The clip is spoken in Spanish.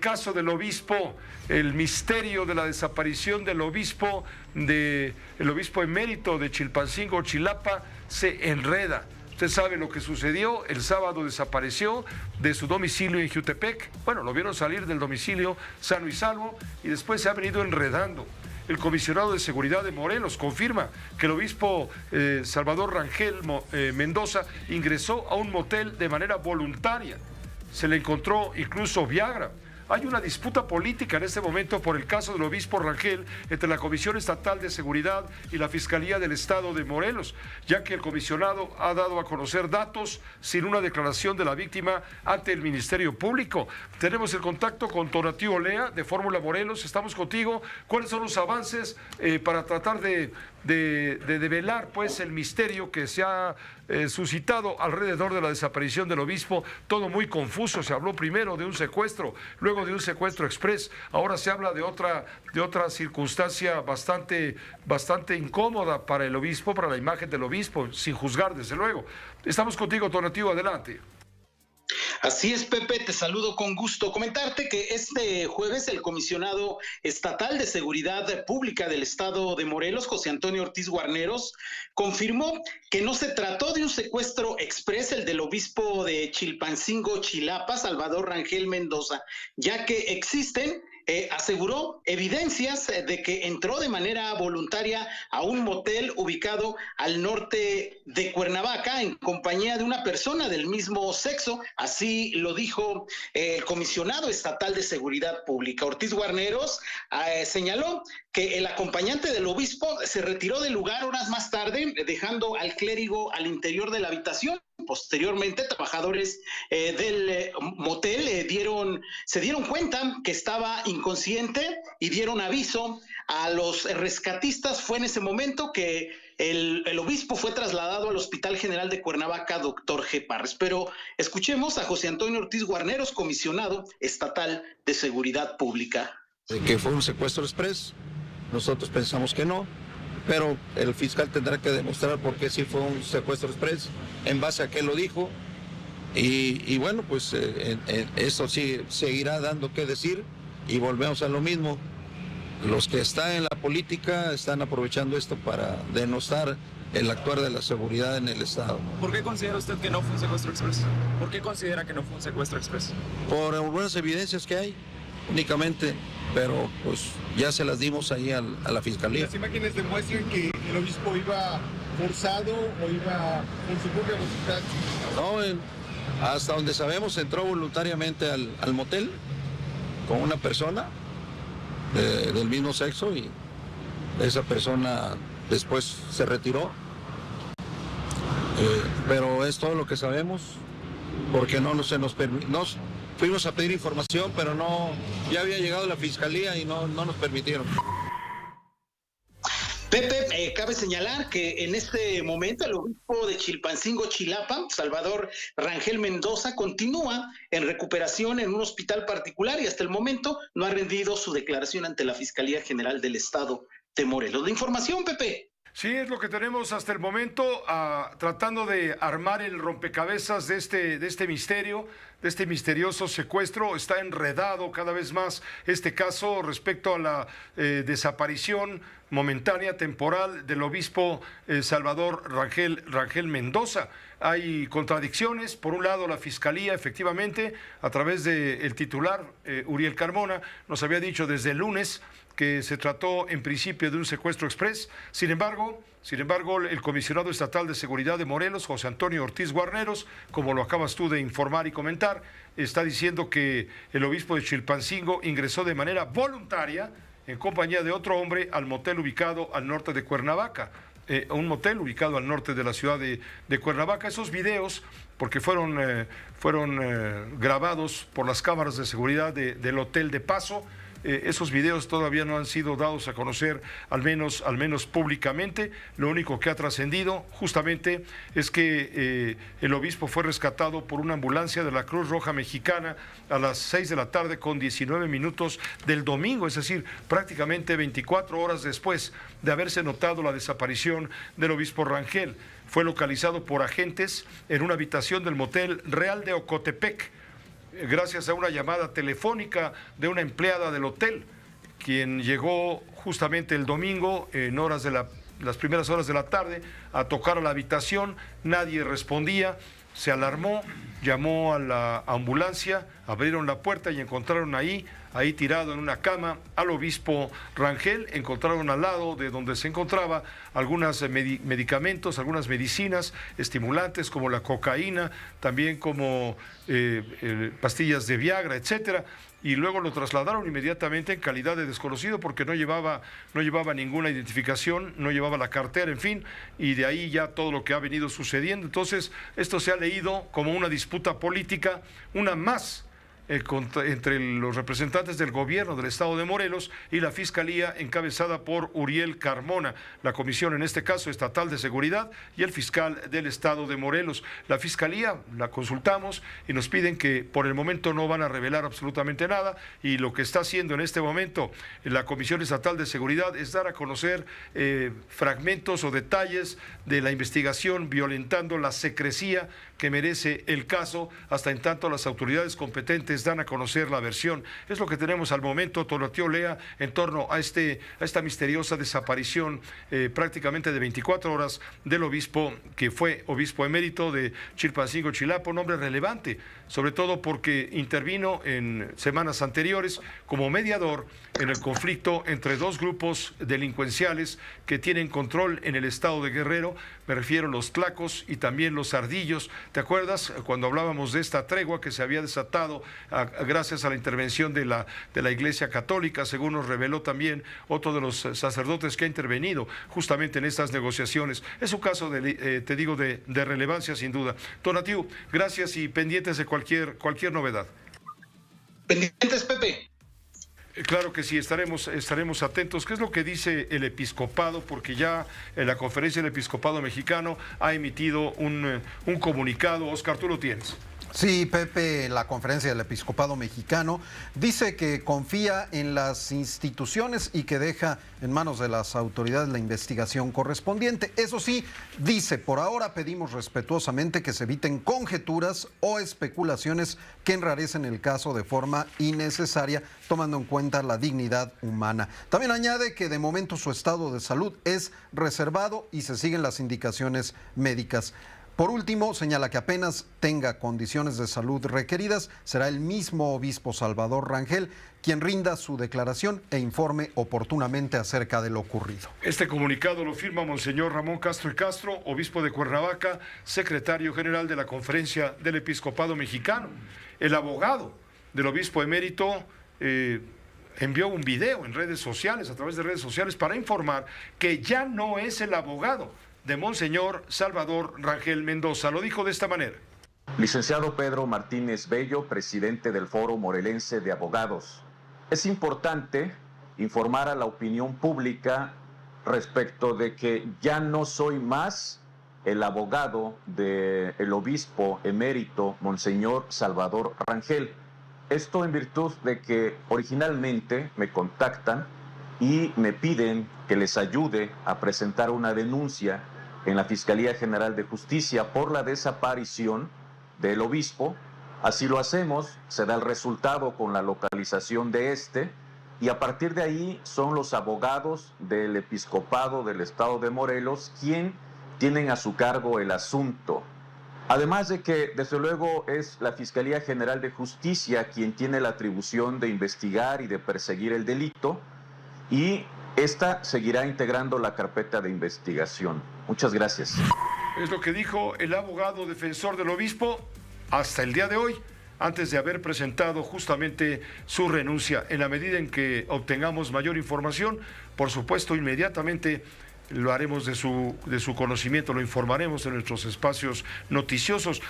caso del obispo, el misterio de la desaparición del obispo, el obispo emérito de Chilpancingo, Chilapa, se enreda. Usted sabe lo que sucedió, el sábado desapareció de su domicilio en Jiutepec. Bueno, lo vieron salir del domicilio sano y salvo y después se ha venido enredando. El comisionado de seguridad de Morelos confirma que el obispo Salvador Rangel Mendoza ingresó a un motel de manera voluntaria. Se le encontró incluso Viagra. Hay una disputa política en este momento por el caso del obispo Rangel entre la Comisión Estatal de Seguridad y la Fiscalía del Estado de Morelos, ya que el comisionado ha dado a conocer datos sin una declaración de la víctima ante el Ministerio Público. Tenemos el contacto con Tonatiuh Olea de Fórmula Morelos. Estamos contigo. ¿Cuáles son los avances para tratar de develar pues el misterio que se ha suscitado alrededor de la desaparición del obispo? Todo muy confuso. Se habló primero de un secuestro, luego de un secuestro express, ahora se habla de otra circunstancia bastante incómoda para el obispo, para la imagen del obispo, sin juzgar desde luego. Estamos contigo, Tonatiuh, adelante. Así es, Pepe, te saludo con gusto. Comentarte que este jueves el comisionado estatal de Seguridad Pública del Estado de Morelos, José Antonio Ortiz Guarneros, confirmó que no se trató de un secuestro express, el del obispo de Chilpancingo, Chilapa, Salvador Rangel Mendoza, ya que existen, aseguró, evidencias de que entró de manera voluntaria a un motel ubicado al norte de Cuernavaca en compañía de una persona del mismo sexo. Así lo dijo el comisionado estatal de Seguridad Pública. Ortiz Guarneros señaló que el acompañante del obispo se retiró del lugar horas más tarde, dejando al clérigo al interior de la habitación. Posteriormente, trabajadores del motel se dieron cuenta que estaba inconsciente y dieron aviso a los rescatistas. Fue en ese momento que el obispo fue trasladado al Hospital General de Cuernavaca, Dr. G. Parres. Pero escuchemos a José Antonio Ortiz Guarneros, comisionado estatal de Seguridad Pública. Que fue un secuestro express, nosotros pensamos que no, pero el fiscal tendrá que demostrar por qué sí fue un secuestro express, en base a qué lo dijo, y bueno, pues eso sí seguirá dando que decir, y volvemos a lo mismo. Los que están en la política están aprovechando esto para denostar el actuar de la seguridad en el Estado. ¿Por qué considera usted que no fue un secuestro express? ¿Por qué considera que no fue un secuestro express? Por algunas evidencias que hay, únicamente, pero pues ya se las dimos ahí a la fiscalía. ¿Las imágenes demuestran que el obispo iba forzado o iba con su propia voluntad? No, hasta donde sabemos entró voluntariamente al motel con una persona del mismo sexo, y esa persona después se retiró, pero es todo lo que sabemos, porque no se nos permitió. Fuimos a pedir información, pero no, ya había llegado la fiscalía y no nos permitieron. Pepe, cabe señalar que en este momento el obispo de Chilpancingo, Chilapa, Salvador Rangel Mendoza, continúa en recuperación en un hospital particular y hasta el momento no ha rendido su declaración ante la Fiscalía General del Estado de Morelos. La información, Pepe. Sí, es lo que tenemos hasta el momento, tratando de armar el rompecabezas de este misterio, de este misterioso secuestro. Está enredado cada vez más este caso respecto a la desaparición momentánea, temporal, del obispo Salvador Rangel Mendoza. Hay contradicciones. Por un lado, la Fiscalía, efectivamente, a través del titular, Uriel Carmona, nos había dicho desde el lunes que se trató en principio de un secuestro express. Sin embargo, el comisionado estatal de Seguridad de Morelos, José Antonio Ortiz Guarneros, como lo acabas tú de informar y comentar, está diciendo que el obispo de Chilpancingo ingresó de manera voluntaria en compañía de otro hombre al motel ubicado al norte de Cuernavaca. Un motel ubicado al norte de la ciudad de Cuernavaca. Esos videos, porque fueron grabados por las cámaras de seguridad del Hotel de Paso. Esos videos todavía no han sido dados a conocer, al menos públicamente. Lo único que ha trascendido justamente es que el obispo fue rescatado por una ambulancia de la Cruz Roja Mexicana a las 6 de la tarde con 19 minutos del domingo, es decir, prácticamente 24 horas después de haberse notado la desaparición del obispo Rangel. Fue localizado por agentes en una habitación del motel Real de Ocotepec. gracias a una llamada telefónica de una empleada del hotel, quien llegó justamente el domingo en horas de las primeras horas de la tarde a tocar a la habitación. Nadie respondía, se alarmó, llamó a la ambulancia, abrieron la puerta y encontraron ahí tirado en una cama al obispo Rangel. Encontraron al lado de donde se encontraba algunos medicamentos, algunas medicinas estimulantes como la cocaína, también como pastillas de Viagra, etcétera. Y luego lo trasladaron inmediatamente en calidad de desconocido porque no llevaba ninguna identificación, no llevaba la cartera, en fin, y de ahí ya todo lo que ha venido sucediendo. Entonces, esto se ha leído como una disputa política, una más entre los representantes del gobierno del estado de Morelos y la fiscalía encabezada por Uriel Carmona, la comisión en este caso estatal de seguridad y el fiscal del estado de Morelos. La fiscalía la consultamos y nos piden que por el momento no van a revelar absolutamente nada, y lo que está haciendo en este momento la comisión estatal de seguridad es dar a conocer fragmentos o detalles de la investigación, violentando la secrecía que merece el caso hasta en tanto las autoridades competentes dan a conocer la versión. Es lo que tenemos al momento, Tonatiuh Lea, en torno a esta misteriosa desaparición prácticamente de 24 horas del obispo, que fue obispo emérito de Chilpancingo, Chilapa, un hombre relevante, sobre todo porque intervino en semanas anteriores como mediador en el conflicto entre dos grupos delincuenciales que tienen control en el estado de Guerrero. Me refiero a los tlacos y también los ardillos. ¿Te acuerdas cuando hablábamos de esta tregua que se había desatado gracias a la intervención de la Iglesia Católica, según nos reveló también otro de los sacerdotes que ha intervenido justamente en estas negociaciones? Es un caso, te digo, de relevancia sin duda. Tonatiuh, gracias y pendientes de cualquier novedad. Pendientes, Pepe. Claro que sí, estaremos atentos. ¿Qué es lo que dice el episcopado? Porque ya en la conferencia del episcopado mexicano ha emitido un comunicado. Oscar, tú lo tienes. Sí, Pepe, la conferencia del episcopado mexicano dice que confía en las instituciones y que deja en manos de las autoridades la investigación correspondiente. Eso sí, dice, por ahora pedimos respetuosamente que se eviten conjeturas o especulaciones que enrarecen el caso de forma innecesaria, tomando en cuenta la dignidad humana. También añade que de momento su estado de salud es reservado y se siguen las indicaciones médicas. Por último, señala que apenas tenga condiciones de salud requeridas, será el mismo obispo Salvador Rangel quien rinda su declaración e informe oportunamente acerca de lo ocurrido. Este comunicado lo firma Monseñor Ramón Castro y Castro, obispo de Cuernavaca, secretario general de la Conferencia del Episcopado Mexicano. El abogado del obispo emérito envió un video en redes sociales, a través de redes sociales, para informar que ya no es el abogado de Monseñor Salvador Rangel Mendoza. Lo dijo de esta manera. Licenciado Pedro Martínez Bello, presidente del Foro Morelense de Abogados. Es importante informar a la opinión pública respecto de que ya no soy más el abogado del obispo emérito Monseñor Salvador Rangel. Esto en virtud de que originalmente me contactan y me piden que les ayude a presentar una denuncia en la Fiscalía General de Justicia por la desaparición del obispo. Así lo hacemos, se da el resultado con la localización de este, y a partir de ahí son los abogados del episcopado del estado de Morelos quien tienen a su cargo el asunto. Además de que, desde luego, es la Fiscalía General de Justicia quien tiene la atribución de investigar y de perseguir el delito, y esta seguirá integrando la carpeta de investigación. Muchas gracias. Es lo que dijo el abogado defensor del obispo hasta el día de hoy, antes de haber presentado justamente su renuncia. En la medida en que obtengamos mayor información, por supuesto, inmediatamente lo haremos de su conocimiento, lo informaremos en nuestros espacios noticiosos.